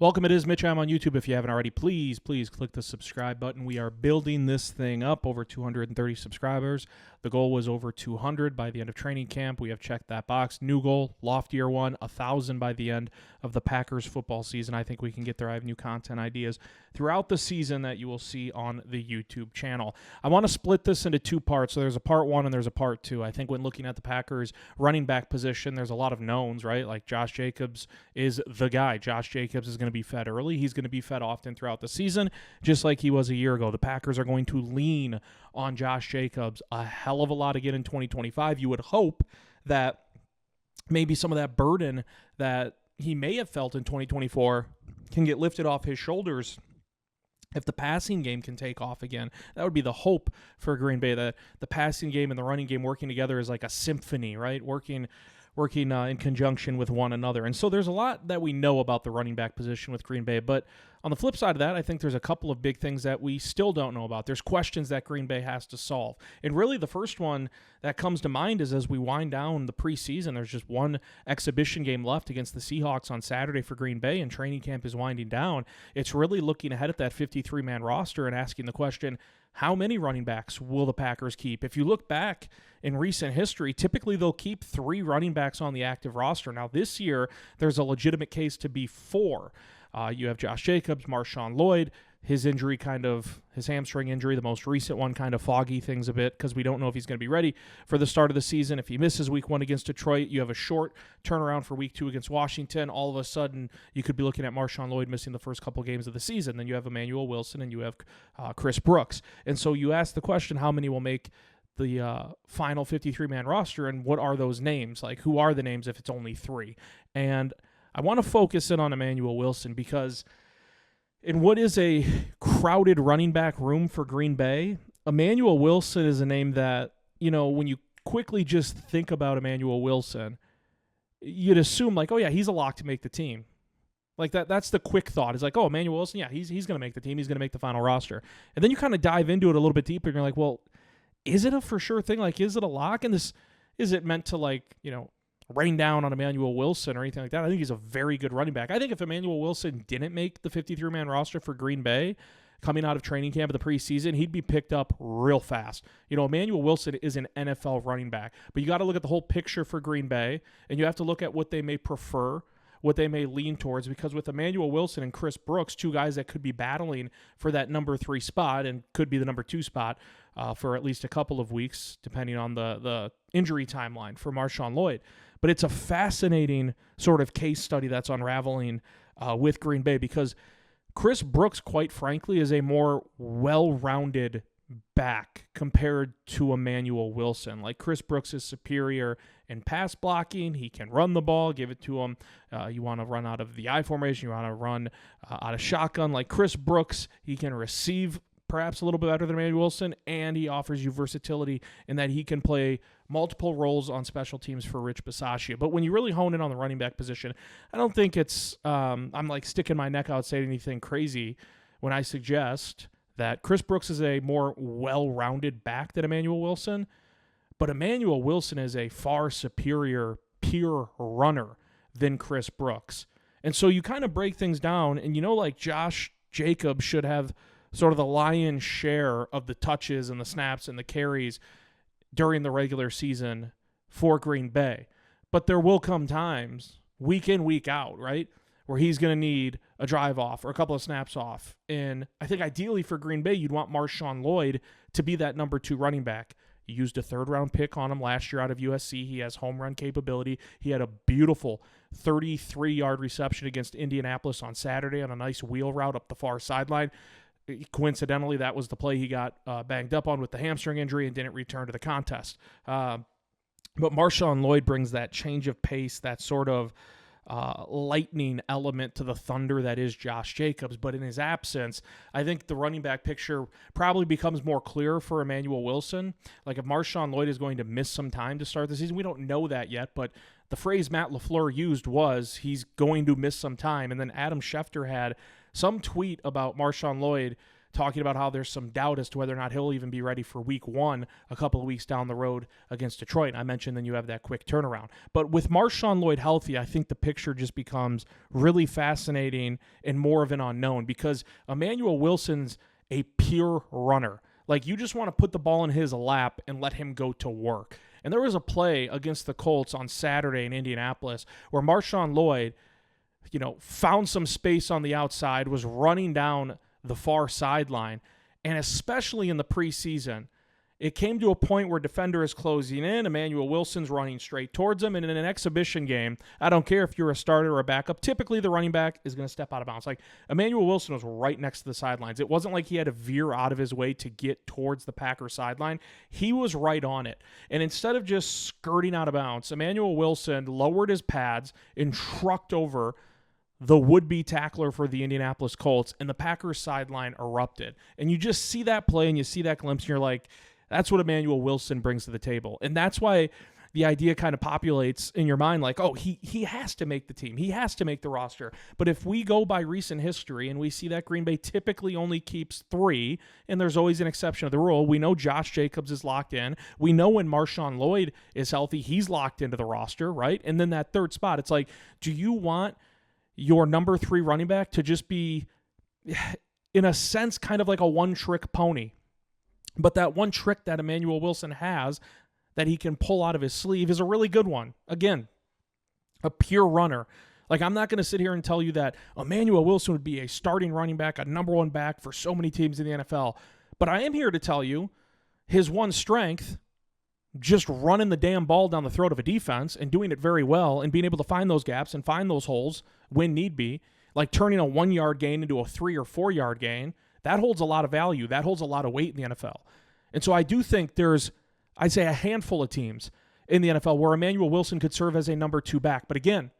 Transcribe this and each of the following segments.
Welcome. It is Mitch. I'm on YouTube. If you haven't already, please click the subscribe button. We are building this thing up, over 230 subscribers. The goal was over 200 by the end of training camp. We have checked that box. New goal, loftier one, 1,000 by the end of the Packers football season. I think we can get there. I have new content ideas throughout the season that you will see on the YouTube channel. I want to split this into two parts. So there's a part one and there's a part two. I think when looking at the Packers running back position, there's a lot of knowns, right? Like Josh Jacobs is the guy. Josh Jacobs is going to be fed early. He's going to be fed often throughout the season, just like he was a year ago. The Packers are going to lean on Josh Jacobs a hell of a lot again in 2025. You would hope that maybe some of that burden that he may have felt in 2024 can get lifted off his shoulders if the passing game can take off again. That would be the hope for Green Bay, that the passing game and the running game working together is like a symphony, right? Working in conjunction with one another. And so there's a lot that we know about the running back position with Green Bay, but on the flip side of that, I think there's a couple of big things that we still don't know about. There's questions that Green Bay has to solve. And really the first one that comes to mind is as we wind down the preseason, there's just one exhibition game left against the Seahawks on Saturday for Green Bay, and training camp is winding down. It's really looking ahead at that 53-man roster and asking the question, how many running backs will the Packers keep? If you look back in recent history, typically they'll keep 3 running backs on the active roster. Now this year, there's a legitimate case to be 4. You have Josh Jacobs, Marshawn Lloyd, his hamstring injury, the most recent one, kind of foggy things a bit because we don't know if he's going to be ready for the start of the season. If he misses week 1 against Detroit, you have a short turnaround for week 2 against Washington. All of a sudden, you could be looking at Marshawn Lloyd missing the first couple games of the season. Then you have Emmanuel Wilson and you have Chris Brooks. And so you ask the question, how many will make the final 53-man roster, and what are those names? Like, who are the names if it's only 3? And I want to focus in on Emmanuel Wilson because in what is a crowded running back room for Green Bay, Emmanuel Wilson is a name that, when you quickly just think about Emmanuel Wilson, you'd assume like, oh yeah, he's a lock to make the team. Like that's the quick thought. It's like, oh, Emmanuel Wilson, yeah, he's going to make the team. He's going to make the final roster. And then you kind of dive into it a little bit deeper and you're like, well, is it a for sure thing? Like, is it a lock? And is it meant to rain down on Emmanuel Wilson or anything like that? I think he's a very good running back. I think if Emmanuel Wilson didn't make the 53-man roster for Green Bay coming out of training camp of the preseason, he'd be picked up real fast. Emmanuel Wilson is an NFL running back, but you got to look at the whole picture for Green Bay, and you have to look at what they may prefer, what they may lean towards, because with Emmanuel Wilson and Chris Brooks, 2 guys that could be battling for that number 3 spot and could be the number 2 spot for at least a couple of weeks, depending on the injury timeline for Marshawn Lloyd. But it's a fascinating sort of case study that's unraveling with Green Bay because Chris Brooks, quite frankly, is a more well-rounded back compared to Emmanuel Wilson. Like, Chris Brooks is superior in pass blocking. He can run the ball, give it to him. You want to run out of the I formation. You want to run out of shotgun. Like Chris Brooks, he can receive perhaps a little bit better than Emmanuel Wilson, and he offers you versatility in that he can play multiple roles on special teams for Rich Bisaccia. But when you really hone in on the running back position, I don't think it's I'm like sticking my neck out saying anything crazy when I suggest that Chris Brooks is a more well-rounded back than Emmanuel Wilson, but Emmanuel Wilson is a far superior pure runner than Chris Brooks. And so you kind of break things down, and like Josh Jacobs should have sort of the lion's share of the touches and the snaps and the carries during the regular season for Green Bay. But there will come times, week in, week out, right, where he's going to need a drive off or a couple of snaps off. And I think ideally for Green Bay, you'd want Marshawn Lloyd to be that number 2 running back. You used a 3rd-round pick on him last year out of USC. He has home run capability. He had a beautiful 33-yard reception against Indianapolis on Saturday on a nice wheel route up the far sideline. Coincidentally, that was the play he got banged up on with the hamstring injury and didn't return to the contest. But Marshawn Lloyd brings that change of pace, that sort of lightning element to the thunder that is Josh Jacobs. But in his absence, I think the running back picture probably becomes more clear for Emmanuel Wilson. Like if Marshawn Lloyd is going to miss some time to start the season, we don't know that yet, but the phrase Matt LaFleur used was he's going to miss some time. And then Adam Schefter had some tweet about Marshawn Lloyd talking about how there's some doubt as to whether or not he'll even be ready for week 1 a couple of weeks down the road against Detroit. And I mentioned then you have that quick turnaround. But with Marshawn Lloyd healthy, I think the picture just becomes really fascinating and more of an unknown, because Emmanuel Wilson's a pure runner. Like, you just want to put the ball in his lap and let him go to work. And there was a play against the Colts on Saturday in Indianapolis where Marshawn Lloyd, found some space on the outside, was running down the far sideline, and especially in the preseason, it came to a point where defender is closing in, Emmanuel Wilson's running straight towards him, and in an exhibition game, I don't care if you're a starter or a backup, typically the running back is going to step out of bounds. Like, Emmanuel Wilson was right next to the sidelines. It wasn't like he had to veer out of his way to get towards the Packers sideline. He was right on it. And instead of just skirting out of bounds, Emmanuel Wilson lowered his pads and trucked over the would-be tackler for the Indianapolis Colts, and the Packers sideline erupted. And you just see that play and you see that glimpse, and you're like, that's what Emmanuel Wilson brings to the table. And that's why the idea kind of populates in your mind like, oh, he has to make the team. He has to make the roster. But if we go by recent history and we see that Green Bay typically only keeps 3, and there's always an exception to the rule, we know Josh Jacobs is locked in. We know when Marshawn Lloyd is healthy, he's locked into the roster, right? And then that third spot, it's like, do you want your number 3 running back to just be, in a sense, kind of like a one-trick pony? But that one trick that Emmanuel Wilson has that he can pull out of his sleeve is a really good one. Again, a pure runner. Like, I'm not going to sit here and tell you that Emmanuel Wilson would be a starting running back, a number 1 back for so many teams in the NFL. But I am here to tell you his one strength, just running the damn ball down the throat of a defense and doing it very well and being able to find those gaps and find those holes when need be, like turning a 1-yard gain into a 3 or 4-yard gain, that holds a lot of value. That holds a lot of weight in the NFL. And so I do think there's, I'd say, a handful of teams in the NFL where Emmanuel Wilson could serve as a number 2 back. But again,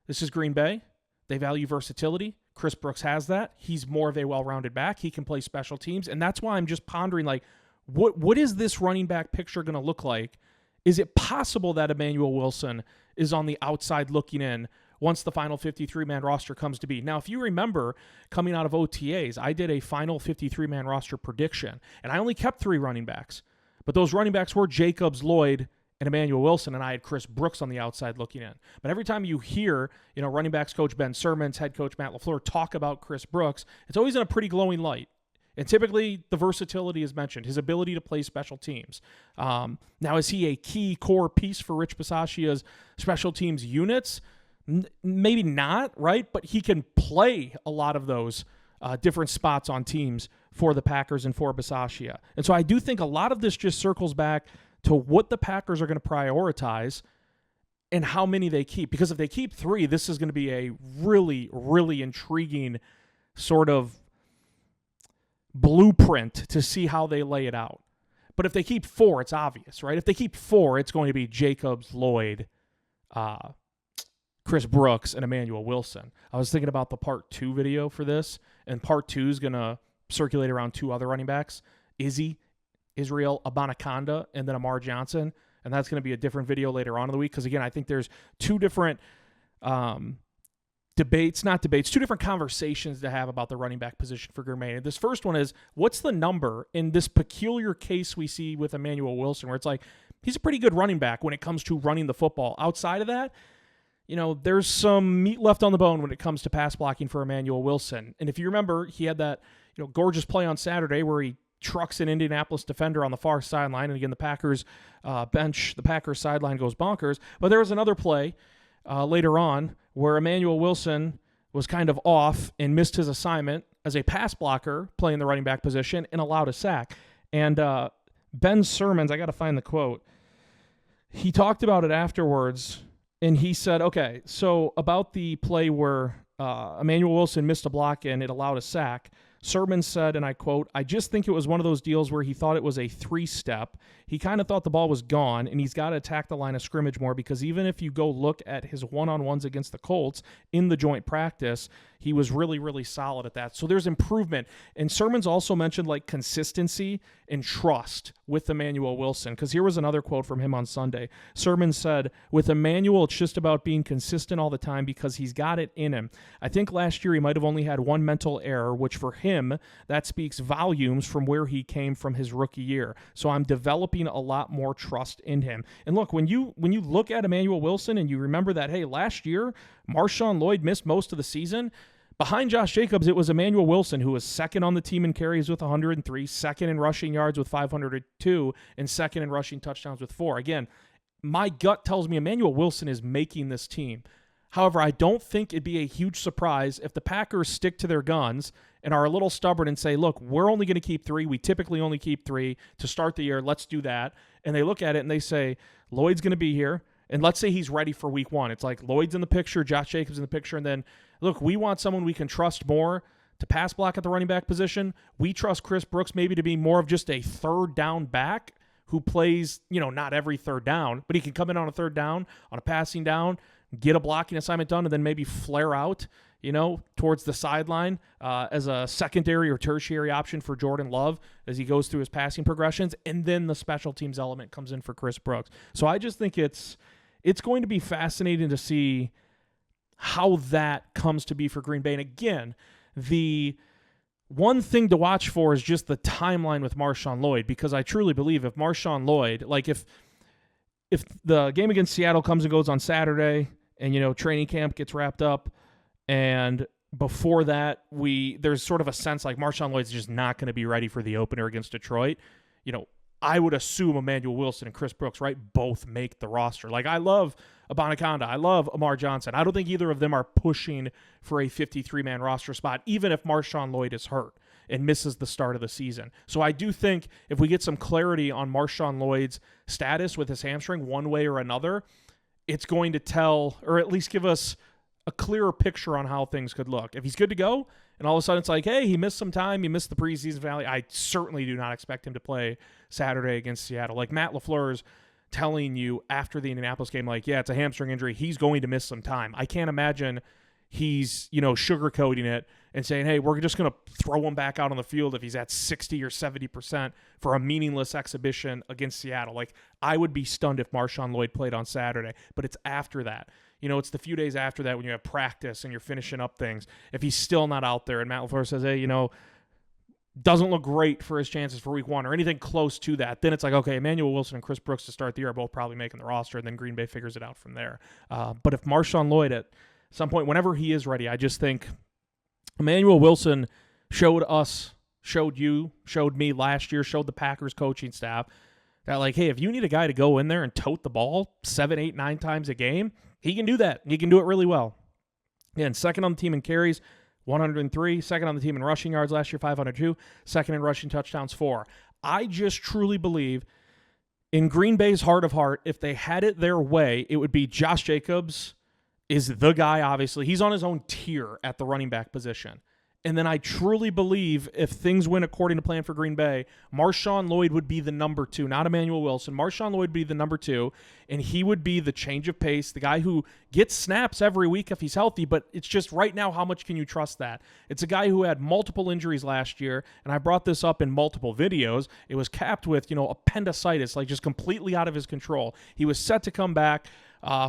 this is Green Bay. They value versatility. Chris Brooks has that. He's more of a well-rounded back. He can play special teams. And that's why I'm just pondering, like, what is this running back picture going to look like? Is it possible that Emmanuel Wilson is on the outside looking in once the final 53-man roster comes to be? Now, if you remember, coming out of OTAs, I did a final 53-man roster prediction, and I only kept 3 running backs. But those running backs were Jacobs, Lloyd, and Emmanuel Wilson, and I had Chris Brooks on the outside looking in. But every time you hear, running backs coach Ben Sermons, head coach Matt LaFleur talk about Chris Brooks, it's always in a pretty glowing light. And typically, the versatility is mentioned, his ability to play special teams. Now, is he a key core piece for Rich Bisaccia's special teams units? Maybe not, right? But he can play a lot of those different spots on teams for the Packers and for Bisaccia. And so I do think a lot of this just circles back to what the Packers are going to prioritize and how many they keep. Because if they keep 3, this is going to be a really, really intriguing sort of blueprint to see how they lay it out. But if they keep 4, it's obvious, right? If they keep 4, it's going to be Jacobs, Lloyd, Chris Brooks, and Emmanuel Wilson. I was thinking about the part 2 video for this, and part 2 is going to circulate around 2 other running backs, Israel Abanikanda, and then Amar Johnson. And that's going to be a different video later on in the week because, again, I think there's 2 different two different conversations to have about the running back position for Green Bay. And this first one is, what's the number in this peculiar case we see with Emmanuel Wilson, where it's like, he's a pretty good running back when it comes to running the football. Outside of that, there's some meat left on the bone when it comes to pass blocking for Emmanuel Wilson. And if you remember, he had that, gorgeous play on Saturday where he trucks an Indianapolis defender on the far sideline. And again, the Packers sideline goes bonkers. But there was another play later on where Emmanuel Wilson was kind of off and missed his assignment as a pass blocker playing the running back position and allowed a sack. And Ben Sermons, I got to find the quote, he talked about it afterwards, and he said, okay, so about the play where Emmanuel Wilson missed a block and it allowed a sack, Sermons said, and I quote, "I just think it was one of those deals where he thought it was a 3-step. He kind of thought the ball was gone, and he's got to attack the line of scrimmage more because even if you go look at his one-on-ones against the Colts in the joint practice, he was really, really solid at that." So there's improvement. And Sermons also mentioned like consistency and trust with Emmanuel Wilson, because here was another quote from him on Sunday. Sermons said, "With Emmanuel, it's just about being consistent all the time because he's got it in him. I think last year he might have only had one mental error, which for him him, that speaks volumes from where he came from his rookie year. So I'm developing a lot more trust in him. And look, when you look at Emmanuel Wilson and you remember that, hey, last year, Marshawn Lloyd missed most of the season. Behind Josh Jacobs, it was Emmanuel Wilson, who was second on the team in carries with 103, second in rushing yards with 502, and second in rushing touchdowns with 4. Again, my gut tells me Emmanuel Wilson is making this team. However, I don't think it'd be a huge surprise if the Packers stick to their guns and are a little stubborn and say, look, we're only going to keep 3. We typically only keep 3 to start the year. Let's do that. And they look at it and they say, Lloyd's going to be here. And let's say he's ready for week 1. It's like Lloyd's in the picture, Josh Jacobs in the picture, and then, look, we want someone we can trust more to pass block at the running back position. We trust Chris Brooks maybe to be more of just a third down back who plays, not every third down, but he can come in on a third down, on a passing down, get a blocking assignment done, and then maybe flare out, towards the sideline as a secondary or tertiary option for Jordan Love as he goes through his passing progressions, and then the special teams element comes in for Chris Brooks. So I just think it's going to be fascinating to see how that comes to be for Green Bay. And again, the one thing to watch for is just the timeline with Marshawn Lloyd, because I truly believe if Marshawn Lloyd, like if the game against Seattle comes and goes on Saturday and, training camp gets wrapped up, and before that, there's sort of a sense like Marshawn Lloyd's just not going to be ready for the opener against Detroit. I would assume Emmanuel Wilson and Chris Brooks, right, both make the roster. Like, I love Abanikanda. I love Amar Johnson. I don't think either of them are pushing for a 53-man roster spot, even if Marshawn Lloyd is hurt and misses the start of the season. So I do think if we get some clarity on Marshawn Lloyd's status with his hamstring one way or another, it's going to tell, or at least give us a clearer picture on how things could look. If he's good to go, and all of a sudden it's like, hey, he missed some time, he missed the preseason finale, I certainly do not expect him to play Saturday against Seattle. Like Matt LaFleur's telling you after the Indianapolis game, like, yeah, it's a hamstring injury, he's going to miss some time. I can't imagine he's, sugarcoating it and saying, hey, we're just going to throw him back out on the field if he's at 60 or 70% for a meaningless exhibition against Seattle. Like, I would be stunned if Marshawn Lloyd played on Saturday, but it's after that. It's the few days after that when you have practice and you're finishing up things. If he's still not out there and Matt LaFleur says, hey, doesn't look great for his chances for week 1 or anything close to that, then it's like, okay, Emmanuel Wilson and Chris Brooks to start the year are both probably making the roster, and then Green Bay figures it out from there. But if Marshawn Lloyd at some point, whenever he is ready, I just think Emmanuel Wilson showed me last year, showed the Packers coaching staff that, like, hey, if you need a guy to go in there and tote the ball 7, 8, 9 times a game, he can do that. He can do it really well. Again, second on the team in carries, 103. Second on the team in rushing yards last year, 502. Second in rushing touchdowns, 4. I just truly believe in Green Bay's heart of heart, if they had it their way, it would be Josh Jacobs is the guy, obviously. He's on his own tier at the running back position. And then I truly believe if things went according to plan for Green Bay, Marshawn Lloyd would be the number 2, not Emmanuel Wilson. Marshawn Lloyd would be the number 2, and he would be the change of pace, the guy who gets snaps every week if he's healthy, but it's just right now, how much can you trust that? It's a guy who had multiple injuries last year, and I brought this up in multiple videos. It was capped with, appendicitis, like just completely out of his control. He was set to come back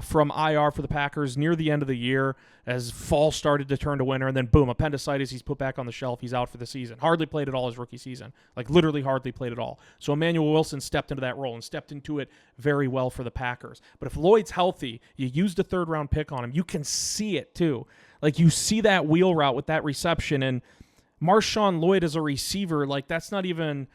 from IR for the Packers near the end of the year as fall started to turn to winter, and then boom, appendicitis, he's put back on the shelf, he's out for the season. Hardly played at all his rookie season. Like literally hardly played at all. So Emmanuel Wilson stepped into that role and stepped into it very well for the Packers. But if Lloyd's healthy, you used a 3rd-round pick on him, you can see it too. Like you see that wheel route with that reception, and Marshawn Lloyd as a receiver, like that's not even,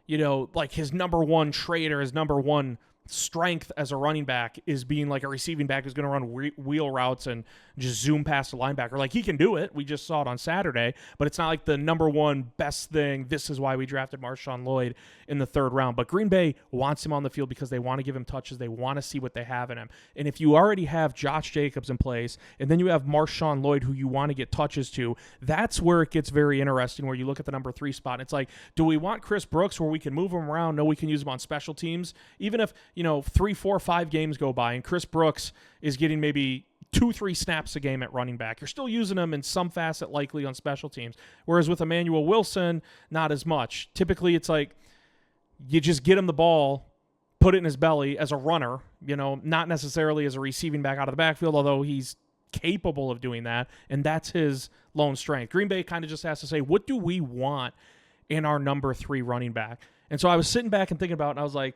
like his number 1 trait or his number 1 strength as a running back is being like a receiving back who's going to run wheel routes and just zoom past a linebacker. Like he can do it. We just saw it on Saturday, but it's not like the number 1 best thing. This is why we drafted Marshawn Lloyd in the 3rd round. But Green Bay wants him on the field because they want to give him touches. They want to see what they have in him. And if you already have Josh Jacobs in place and then you have Marshawn Lloyd who you want to get touches to, that's where it gets very interesting, where you look at the number 3 spot. And it's like, do we want Chris Brooks where we can move him around? No, we can use him on special teams. Even if 3, 4, 5 games go by and Chris Brooks is getting maybe 2, 3 snaps a game at running back, you're still using him in some facet likely on special teams. Whereas with Emmanuel Wilson, not as much. Typically it's like you just get him the ball, put it in his belly as a runner, not necessarily as a receiving back out of the backfield, although he's capable of doing that, and that's his lone strength. Green Bay kind of just has to say, what do we want in our number 3 running back? And so I was sitting back and thinking about it, and I was like,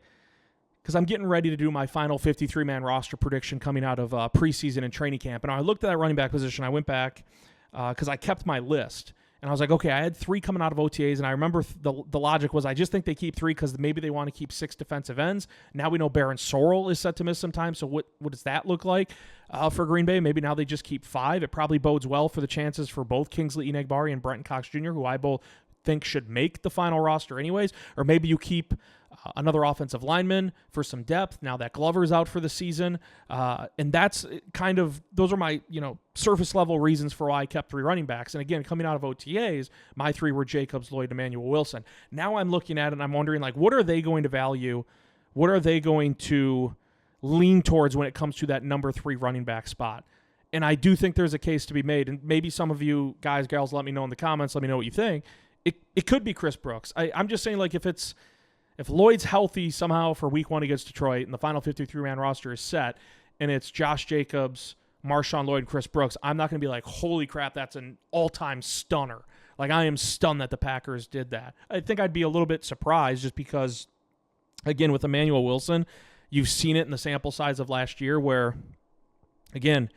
because I'm getting ready to do my final 53-man roster prediction coming out of preseason and training camp. And I looked at that running back position. I went back because I kept my list. And I was like, okay, I had 3 coming out of OTAs. And I remember the logic was I just think they keep 3 because maybe they want to keep 6 defensive ends. Now we know Baron Sorrell is set to miss some time. So what does that look like for Green Bay? Maybe now they just keep 5. It probably bodes well for the chances for both Kingsley Enagbari and Brenton Cox Jr., who I both think should make the final roster anyways. Or maybe you keep another offensive lineman for some depth now that Glover's out for the season. And that's kind of, those are my, surface level reasons for why I kept 3 running backs. And again, coming out of OTAs, my 3 were Jacobs, Lloyd, Emmanuel Wilson. Now I'm looking at it and I'm wondering, like, what are they going to value? What are they going to lean towards when it comes to that number 3 running back spot? And I do think there's a case to be made. And maybe some of you guys, gals, let me know in the comments. Let me know what you think. It could be Chris Brooks. I'm just saying, like, if Lloyd's healthy somehow for week 1 against Detroit and the final 53-man roster is set and it's Josh Jacobs, Marshawn Lloyd, Chris Brooks, I'm not going to be like, holy crap, that's an all-time stunner. Like, I am stunned that the Packers did that. I think I'd be a little bit surprised just because, again, with Emmanuel Wilson, you've seen it in the sample size of last year where, again,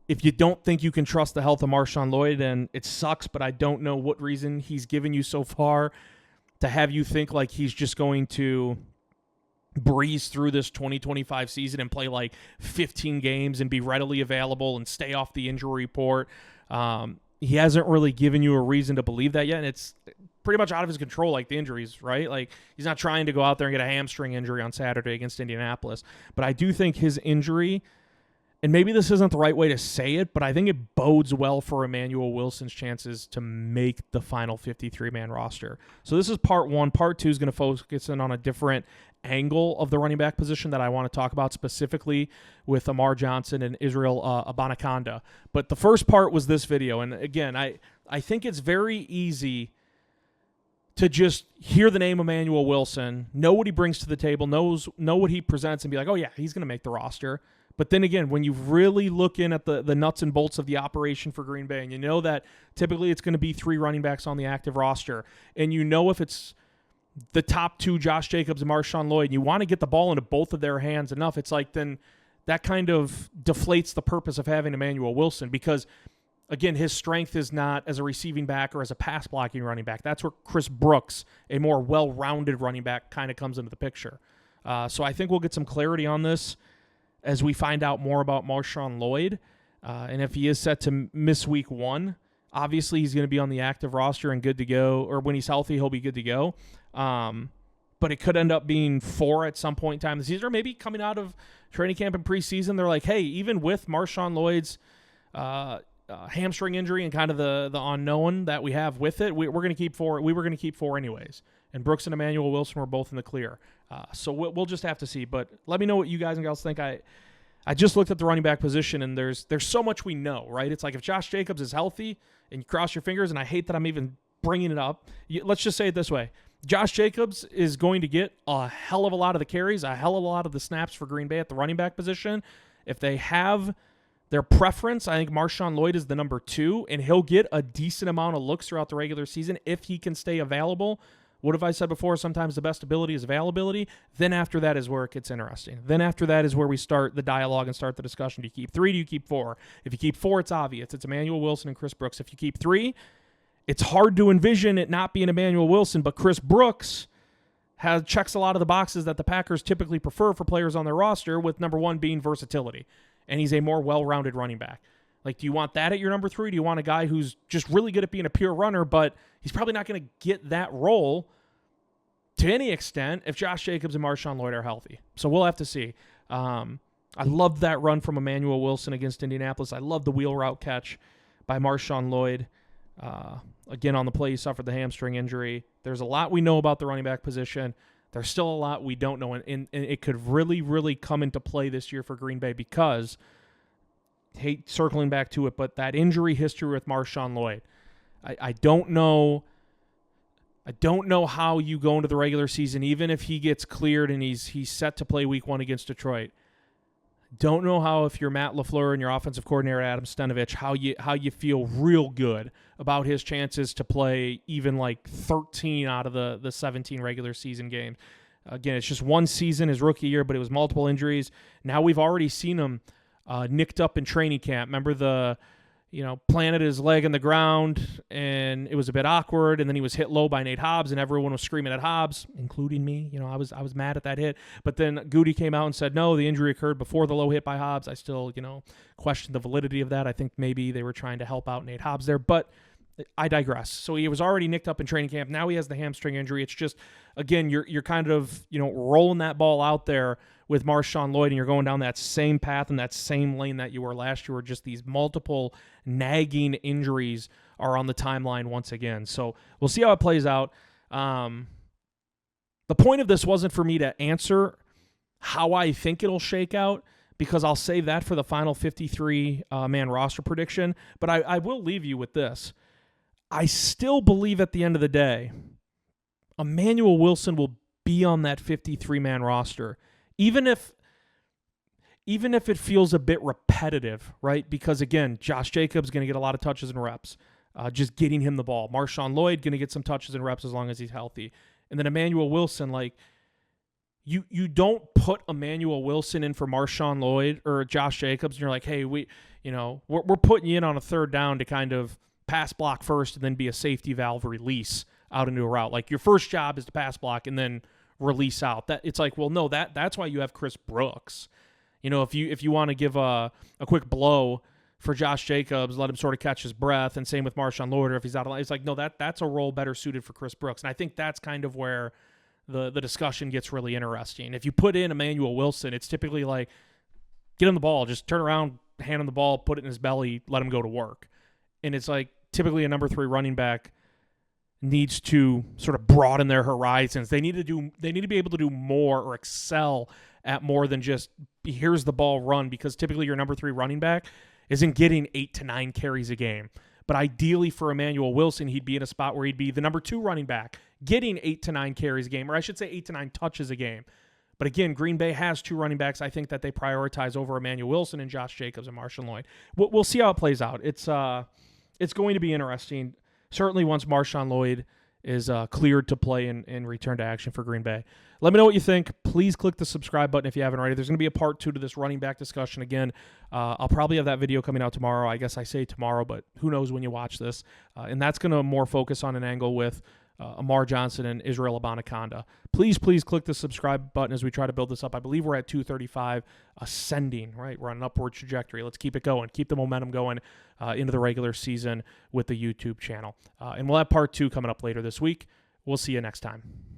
if you don't think you can trust the health of Marshawn Lloyd, and it sucks, but I don't know what reason he's given you so far to have you think like he's just going to breeze through this 2025 season and play like 15 games and be readily available and stay off the injury report. He hasn't really given you a reason to believe that yet, and it's pretty much out of his control, like the injuries, right? Like, he's not trying to go out there and get a hamstring injury on Saturday against Indianapolis. But I do think his injury, and maybe this isn't the right way to say it, but I think it bodes well for Emmanuel Wilson's chances to make the final 53-man roster. So this is part 1. Part 2 is going to focus in on a different angle of the running back position that I want to talk about specifically with Amar Johnson and Israel Abanikanda. But the first part was this video. And again, I think it's very easy to just hear the name Emmanuel Wilson, know what he brings to the table, know what he presents, and be like, oh yeah, he's going to make the roster. But then again, when you really look in at the nuts and bolts of the operation for Green Bay, and you know that typically it's going to be 3 running backs on the active roster, and you know if it's the top 2, Josh Jacobs and Marshawn Lloyd, and you want to get the ball into both of their hands enough, it's like then that kind of deflates the purpose of having Emmanuel Wilson because, again, his strength is not as a receiving back or as a pass-blocking running back. That's where Chris Brooks, a more well-rounded running back, kind of comes into the picture. So I think we'll get some clarity on this as we find out more about Marshawn Lloyd. And if he is set to miss week 1, obviously he's going to be on the active roster and good to go, or when he's healthy, he'll be good to go. But it could end up being 4 at some point in time this season, or maybe coming out of training camp and preseason, they're like, hey, even with Marshawn Lloyd's hamstring injury and kind of the unknown that we have with it, we're going to keep 4. We were going to keep 4 anyways. And Brooks and Emmanuel Wilson were both in the clear. So we'll just have to see. But let me know what you guys and gals think. I just looked at the running back position, and there's so much we know, right? It's like if Josh Jacobs is healthy, and you cross your fingers, and I hate that I'm even bringing it up. Let's just say it this way. Josh Jacobs is going to get a hell of a lot of the carries, a hell of a lot of the snaps for Green Bay at the running back position. If they have their preference, I think Marshawn Lloyd is the number 2, and he'll get a decent amount of looks throughout the regular season if he can stay available. What have I said before? Sometimes the best ability is availability. Then after that is where it gets interesting. Then after that is where we start the dialogue and start the discussion. Do you keep 3? Do you keep 4? If you keep 4, it's obvious. It's Emmanuel Wilson and Chris Brooks. If you keep 3, it's hard to envision it not being Emmanuel Wilson, but Chris Brooks checks a lot of the boxes that the Packers typically prefer for players on their roster, with number 1 being versatility. And he's a more well-rounded running back. Like, do you want that at your number 3? Do you want a guy who's just really good at being a pure runner, but he's probably not going to get that role to any extent if Josh Jacobs and Marshawn Lloyd are healthy? So we'll have to see. I loved that run from Emmanuel Wilson against Indianapolis. I love the wheel route catch by Marshawn Lloyd. Again, on the play, he suffered the hamstring injury. There's a lot we know about the running back position. There's still a lot we don't know, and it could really, really come into play this year for Green Bay because, hate circling back to it, but that injury history with Marshawn Lloyd, I don't know. I don't know how you go into the regular season, even if he gets cleared and he's set to play week 1 against Detroit. Don't know how, if you're Matt LaFleur and your offensive coordinator Adam Stenovich, how you feel real good about his chances to play even like 13 out of the 17 regular season games. Again, it's just one season, his rookie year, but it was multiple injuries. Now we've already seen him nicked up in training camp. Remember planted his leg in the ground, and it was a bit awkward, and then he was hit low by Nate Hobbs, and everyone was screaming at Hobbs, including me. I was mad at that hit. But then Goody came out and said, no, the injury occurred before the low hit by Hobbs. I still, question the validity of that. I think maybe they were trying to help out Nate Hobbs there, but I digress. So he was already nicked up in training camp. Now he has the hamstring injury. It's just, again, you're kind of, rolling that ball out there with Marshawn Lloyd, and you're going down that same path and that same lane that you were last year, where just these multiple nagging injuries are on the timeline once again. So we'll see how it plays out. The point of this wasn't for me to answer how I think it'll shake out, because I'll save that for the final 53-man roster prediction. But I will leave you with this. I still believe at the end of the day, Emmanuel Wilson will be on that 53-man roster, even if it feels a bit repetitive, right? Because, again, Josh Jacobs going to get a lot of touches and reps, just getting him the ball. Marshawn Lloyd going to get some touches and reps as long as he's healthy. And then Emmanuel Wilson, like, you don't put Emmanuel Wilson in for Marshawn Lloyd or Josh Jacobs, and you're like, hey, we're putting you in on a third down to kind of pass block first and then be a safety valve release out into a route. Like, your first job is to pass block and then release out. That it's like, well, no, that's why you have Chris Brooks. If you want to give a quick blow for Josh Jacobs, let him sort of catch his breath, and same with Marshawn Lloyd, or if he's out of line, it's like, no, that's a role better suited for Chris Brooks. And I think that's kind of where the discussion gets really interesting. If you put in Emmanuel Wilson, it's typically like, get him the ball, just turn around, hand him the ball, put it in his belly, let him go to work. And it's like, typically a number 3 running back needs to sort of broaden their horizons. They need to be able to do more or excel at more than just, here's the ball, run, because typically your number 3 running back isn't getting 8 to 9 carries a game. But ideally for Emmanuel Wilson, he'd be in a spot where he'd be the number 2 running back, getting 8 to 9 carries a game, or I should say 8 to 9 touches a game. But again, Green Bay has 2 running backs I think that they prioritize over Emmanuel Wilson and Josh Jacobs and Marshawn Lloyd. We'll see how it plays out. It's going to be interesting. Certainly once Marshawn Lloyd is cleared to play and return to action for Green Bay. Let me know what you think. Please click the subscribe button if you haven't already. There's going to be a part 2 to this running back discussion. Again, I'll probably have that video coming out tomorrow. I guess I say tomorrow, but who knows when you watch this. And that's going to more focus on an angle with Amar Johnson and Israel Abanikanda. Please click the subscribe button as we try to build this up. I believe we're at 235, ascending, right? We're on an upward trajectory. Let's keep it going. Keep the momentum going into the regular season with the YouTube channel. And we'll have part 2 coming up later this week. We'll see you next time.